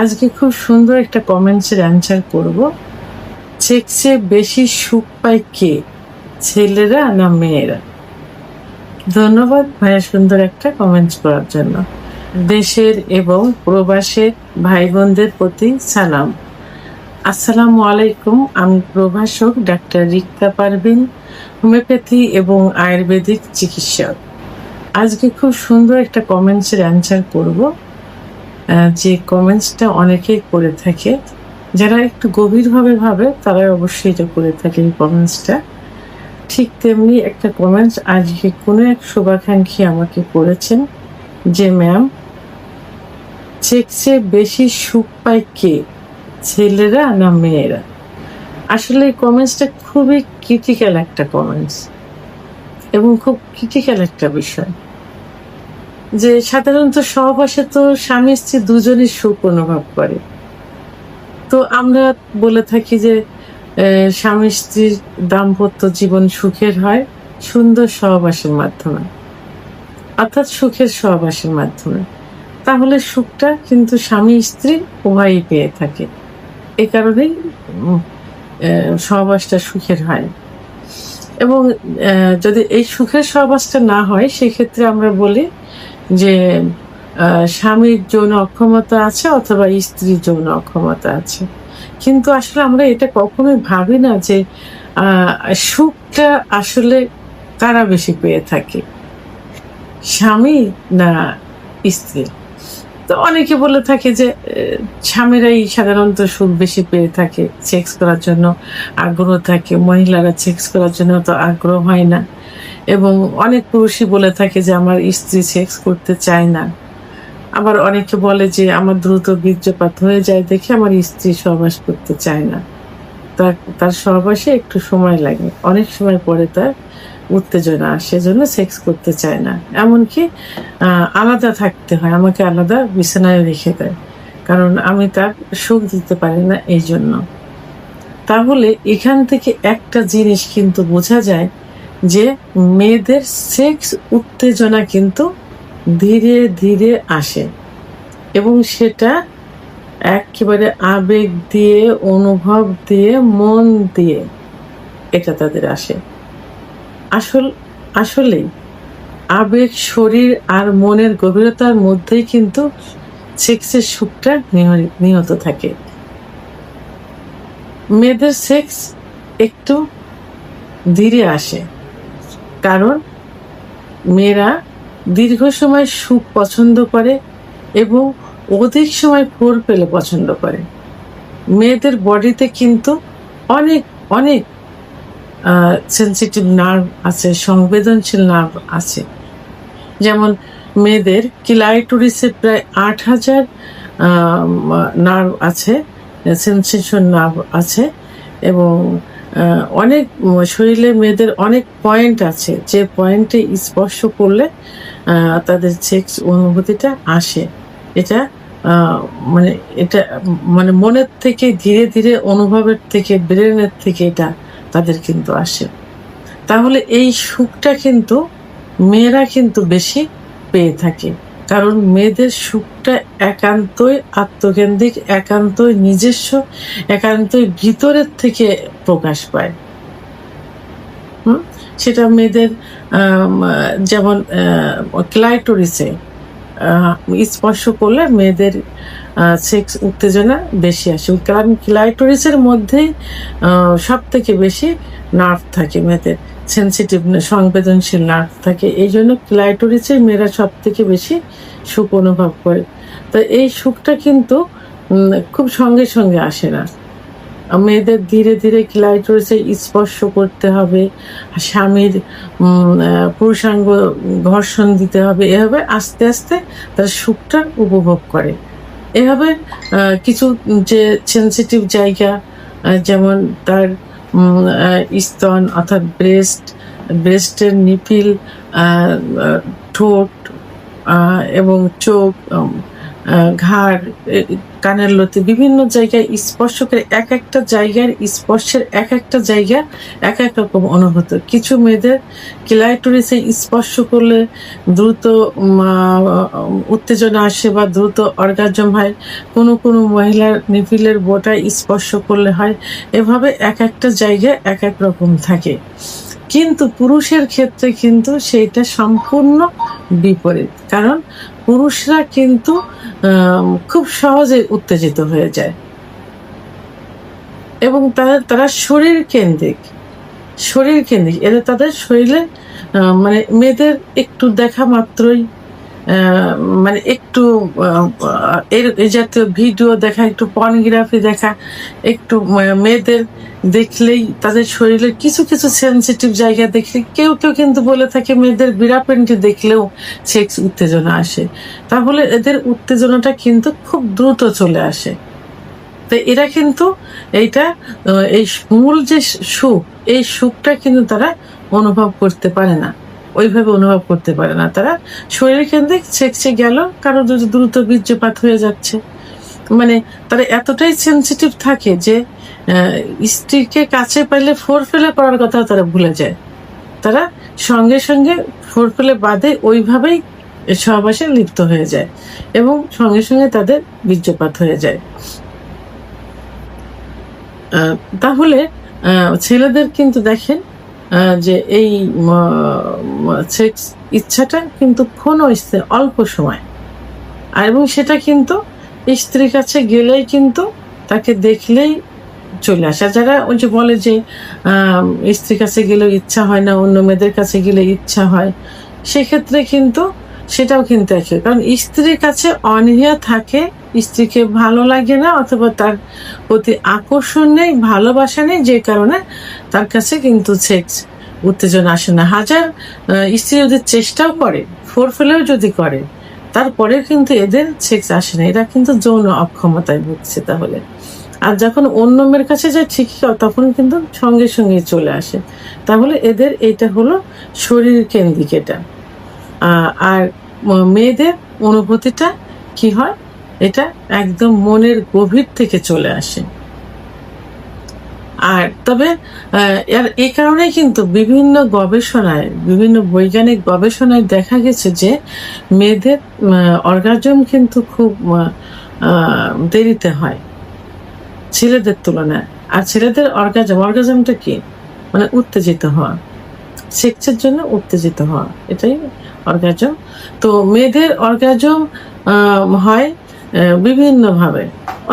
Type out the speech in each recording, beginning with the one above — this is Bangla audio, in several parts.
আজকে খুব সুন্দর একটা কমেন্টসের অ্যান্সার করব। সেক্সে বেশি সুখ পায় কে, ছেলেরা না মেয়েরা? ধন্যবাদ ভাইয়া সুন্দর একটা কমেন্টস করার জন্য। দেশের এবং প্রবাসের ভাই বোনদের প্রতি সালাম। আসসালামু আলাইকুম। আমি প্রভাষক ডাক্তার রিক্তা পারভিন, হোমিওপ্যাথি এবং আয়ুর্বেদিক চিকিৎসক। আজকে খুব সুন্দর একটা কমেন্টসের অ্যান্সার করব, যে কমেন্টসটা অনেকেই করে থাকে। যারা একটু গভীরভাবে ভাবে তারাই অবশ্যই এটা করে থাকে এই কমেন্টসটা। ঠিক তেমনি একটা কমেন্টস আজকে কোনো এক শুভাকাঙ্ক্ষী আমাকে করেছেন যে, ম্যাম, সেক্সে বেশি সুখ পায় কে, ছেলেরা না মেয়েরা? আসলে এই কমেন্টসটা খুবই ক্রিটিক্যাল একটা কমেন্টস এবং খুব ক্রিটিক্যাল একটা বিষয়। যে সাধারণত সহবাসে তো স্বামী স্ত্রী দুজনই সুখ অনুভব করে। তো আমরা বলে থাকি যে স্বামী স্ত্রীর দাম্পত্য জীবন সুখের হয় সুন্দর সহবাসের মাধ্যমে, অর্থাৎ সুখের সহবাসের মাধ্যমে। তাহলে সুখটা কিন্তু স্বামী স্ত্রী উভয়ই পেয়ে থাকে। এ কারণেই সহবাসটা সুখের হয়। এবং যদি এই সুখের সহবাসটা না হয় সেক্ষেত্রে আমরা বলি যে স্বামীর যৌন অক্ষমতা আছে অথবা স্ত্রীর যৌন অক্ষমতা আছে। কিন্তু আসলে আমরা এটা কখনোই ভাবি না যে সুখটা আসলে কারা বেশি পেয়ে থাকে, স্বামী না স্ত্রী? তো অনেকে বলে থাকে যে স্বামীরাই সাধারণত সুখ বেশি পেয়ে থাকে, সেক্স করার জন্য আগ্রহ থাকে, মহিলারা সেক্স করার জন্য তো আগ্রহ হয় না। এবং অনেক পুরুষই বলে থাকে যে আমার স্ত্রী সেক্স করতে চায় না। আবার অনেকে বলে যে আমার দ্রুত বীর্যপাত হয়ে যায় দেখে আমার স্ত্রী সহবাস করতে চায় না। তার সহবাসে একটু সময় লাগে, অনেক সময় পরে তার উত্তেজনা আসে, জন্য সেক্স করতে চায় না। এমনকি আলাদা থাকতে হয়, আমাকে আলাদা বিছানায় রেখে দেয়, কারণ আমি তার সুখ দিতে পারি না এই জন্য। তাহলে এখান থেকে একটা জিনিস কিন্তু বোঝা যায় যে মেয়েদের সেক্স উত্তেজনা কিন্তু ধীরে ধীরে আসে এবং সেটা একেবারে আবেগ দিয়ে, অনুভব দিয়ে, মন দিয়ে এটা তাদের আসে। আসলেই আবেগ, শরীর আর মনের গভীরতার মধ্যেই কিন্তু সেক্সের সুখটা নিহত থাকে। মেয়েদের সেক্স একটু ধীরে আসে, কারণ মেয়েরা দীর্ঘ সময় সুখ পছন্দ করে এবং অধিক সময় ফোর পেলে পছন্দ করে। মেয়েদের বডিতে কিন্তু অনেক অনেক সেন্সিটিভ নার্ভ আছে, সংবেদনশীল নার্ভ আছে। যেমন মেয়েদের ক্লাইটোরিসে প্রায় 8,000 নার্ভ আছে, সেন্সেশন নার্ভ আছে। এবং অনেক শরীরে মেয়েদের অনেক পয়েন্ট আছে, যে পয়েন্টে স্পর্শ করলে তাদের সেক্স অনুভূতিটা আসে। এটা মানে এটা মানে মনের থেকে ধীরে ধীরে, অনুভবের থেকে, ব্রেনের থেকে এটা তাদের কিন্তু আসে। তাহলে এই সুখটা কিন্তু মেয়েরা কিন্তু বেশি পেয়ে থাকে, কারণ মেয়েদের সুখটা একান্তই আত্মকেন্দ্রিক, একান্তই নিজস্ব, একান্তই ভিতরের থেকে প্রকাশ পায়। সেটা মেয়েদের যেমন ক্লাইটোরিসে স্পর্শ করলে মেয়েদের সেক্স উত্তেজনা বেশি আসে, কারণ ক্লাইটোরিসের মধ্যেই সব থেকে বেশি নার্ভ থাকে, মেয়েদের সেন্সিটিভ সংবেদনশীল নার্ভ থাকে। এই জন্য ক্লাইটোরিসে মেয়েরা সব থেকে বেশি সুখ অনুভব করে। তো এই সুখটা কিন্তু খুব সঙ্গে সঙ্গে আসে না। মেয়েদের ধীরে ধীরে ক্লাইটোরিসে স্পর্শ করতে হবে, স্বামীর পুরুষাঙ্গ ঘর্ষণ দিতে হবে, এভাবে আস্তে আস্তে তার সুখটা উপভোগ করে। এভাবে কিছু যে সেন্সিটিভ জায়গা, যেমন তার স্তন অর্থাৎ ব্রেস্টের নিপিল, ঠোঁট এবং চোখ, ঘাড়, কানের লতি বিভিন্ন জায়গায় স্পর্শ করে এক একটা জায়গার স্পর্শের এক একটা জায়গা এক এক রকম অনুভূত। কিছু মেয়েদের ক্লাইটোরিসে স্পর্শ করলে দ্রুত উত্তেজনা আসে বা দ্রুত অর্গাজম হয়, কোনো কোনো মহিলার নিপিলের বোটায় স্পর্শ করলে হয়। এভাবে এক একটা জায়গায় এক এক রকম থাকে। কিন্তু পুরুষের ক্ষেত্রে কিন্তু সেইটা সম্পূর্ণ বিপরীত। কারণ পুরুষরা কিন্তু খুব সহজে উত্তেজিত হয়ে যায় এবং তারা শরীর কেন্দ্রিক। এরা তাদের শরীরে মানে মেয়েদের একটু দেখা মাত্রই মানে একটু এই জাতীয় ভিডিও দেখা, একটু পর্নোগ্রাফি দেখা, একটু মেয়েদের দেখলেই তাদের শরীরের কিছু কিছু সেন্সিটিভ জায়গা দেখলে কেউ কেউ কিন্তু বলে থাকে মেয়েদের বিড়াপেন্টি দেখলেও সেক্স উত্তেজনা আসে। তাহলে এদের উত্তেজনাটা কিন্তু খুব দ্রুত চলে আসে। তো এরা কিন্তু এইটা এই মূল যে সুখ, এই সুখটা কিন্তু তারা অনুভব করতে পারে না, ওইভাবে অনুভব করতে পারে না। তারা শরীর কেন্দ্রিক, সেক্সে গেল কারো যদি দ্রুত বীর্যপাত হয়ে যাচ্ছে, মানে তারা এতটাই সেন্সিটিভ থাকে যে স্ত্রীকে কাছে পাইলে ফোর ফেলে করার কথা তারা ভুলে যায়। তারা সঙ্গে সঙ্গে ফোর ফেলে বাদে ওইভাবেই সহবাসে লিপ্ত হয়ে যায় এবং সঙ্গে সঙ্গে তাদের বীর্যপাত হয়ে যায়। তাহলে ছেলেদের কিন্তু দেখেন যে এই সেক্স ইচ্ছাটা কিন্তু ক্ষণস্থায়ী, অল্প সময়, আর এবং সেটা কিন্তু স্ত্রীর কাছে গেলেই কিন্তু তাকে দেখলেই চলে আসে। যারা ওই যে বলে যে স্ত্রীর কাছে গেলেও ইচ্ছা হয় না, অন্য মেয়েদের কাছে গেলে ইচ্ছা হয়, সেক্ষেত্রে কিন্তু সেটাও কিন্তু একই। কারণ স্ত্রীর কাছে অনীহা থাকে, স্ত্রীকে ভালো লাগে না অথবা তার প্রতি আকর্ষণ নেই, ভালোবাসা নেই, যে কারণে তার কাছে কিন্তু সেক্স উত্তেজনা আসে না। হাজার স্ত্রী যদি চেষ্টাও করে, ফোর ফেলেও যদি করে, তারপরে কিন্তু এদের সেক্স আসে না। এরা কিন্তু যৌন অক্ষমতায় ভুগছে। তাহলে আর যখন অন্য মেয়ের কাছে যায় ঠিকই, তখন কিন্তু সঙ্গে সঙ্গে চলে আসে। তাহলে এদের এটা হলো শরীর কেন্দ্রিক। এটা আর মেয়েদের অনুভূতিটা কি হয়, এটা একদম মনের গভীর থেকে চলে আসে। আর তবে এই কারণে কিন্তু বিভিন্ন গবেষণায়, বিভিন্ন বৈজ্ঞানিক গবেষণায় দেখা গেছে যে মেয়েদের অর্গাজম কিন্তু খুব দেরিতে হয় ছেলেদের তুলনায়। আর ছেলেদের অর্গাজমটা কি, মানে উত্তেজিত হওয়া, সেক্সের জন্য উত্তেজিত হওয়া, এটাই অর্গাজম। তো মেয়েদের অর্গাজম হয় বিভিন্নভাবে,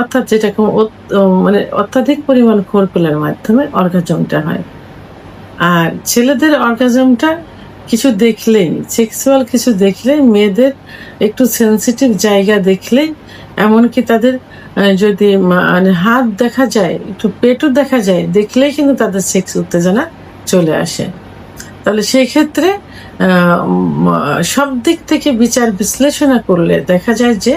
অর্থাৎ যেটাকে মানে অত্যাধিক পরিমাণ খোরপেলের মাধ্যমে অর্গাজমটা হয়। আর ছেলেদের অর্গাজমটা কিছু দেখলেই, সেক্সুয়াল কিছু দেখলেই, মেয়েদের একটু সেন্সিটিভ জায়গা দেখলেই, এমনকি তাদের যদি মানে হাত দেখা যায়, একটু পেটও দেখা যায়, দেখলেই কিন্তু তাদের সেক্স উত্তেজনা চলে আসে। তাহলে সেই ক্ষেত্রে সব দিক থেকে বিচার বিশ্লেষণা করলে দেখা যায় যে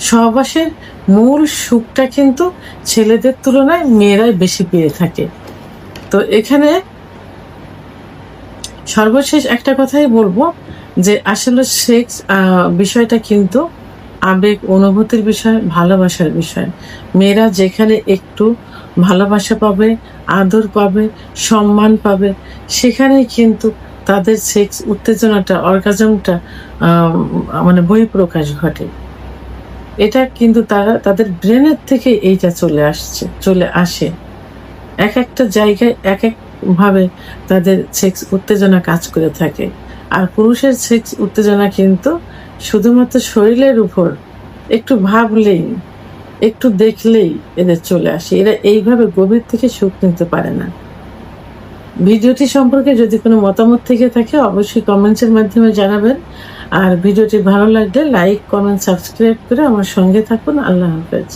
সহবাসের মূল সুখটা কিন্তু ছেলেদের তুলনায় মেয়েরাই বেশি পেয়ে থাকে। তো এখানে সর্বশেষ একটা কথাই বলবো যে আসলে সেক্স বিষয়টা কিন্তু আবেগ, অনুভূতির বিষয়, ভালোবাসার বিষয়। মেয়েরা যেখানে একটু ভালোবাসা পাবে, আদর পাবে, সম্মান পাবে, সেখানেই কিন্তু তাদের সেক্স উত্তেজনাটা, অর্গাজমটা মানে বহিঃপ্রকাশ ঘটে। এটা কিন্তু তাদের ব্রেনের থেকে এইটা চলে আসে। এক একটা জায়গায় এক এক ভাবে তাদের সেক্স উত্তেজনা কাজ করে থাকে। আর পুরুষের সেক্স উত্তেজনা কিন্তু শুধুমাত্র শরীরের উপর একটু ভাবলেই, একটু দেখলেই এদের চলে আসে। এরা এইভাবে গভীর থেকে সুখ নিতে পারে না। ভিডিওটি সম্পর্কে যদি কোনো মতামত থেকে থাকে অবশ্যই কমেন্টসের মাধ্যমে জানাবেন। আর ভিডিওটি ভালো লাগলে লাইক, কমেন্ট, সাবস্ক্রাইব করে আমার সঙ্গে থাকুন। আল্লাহ হাফেজ।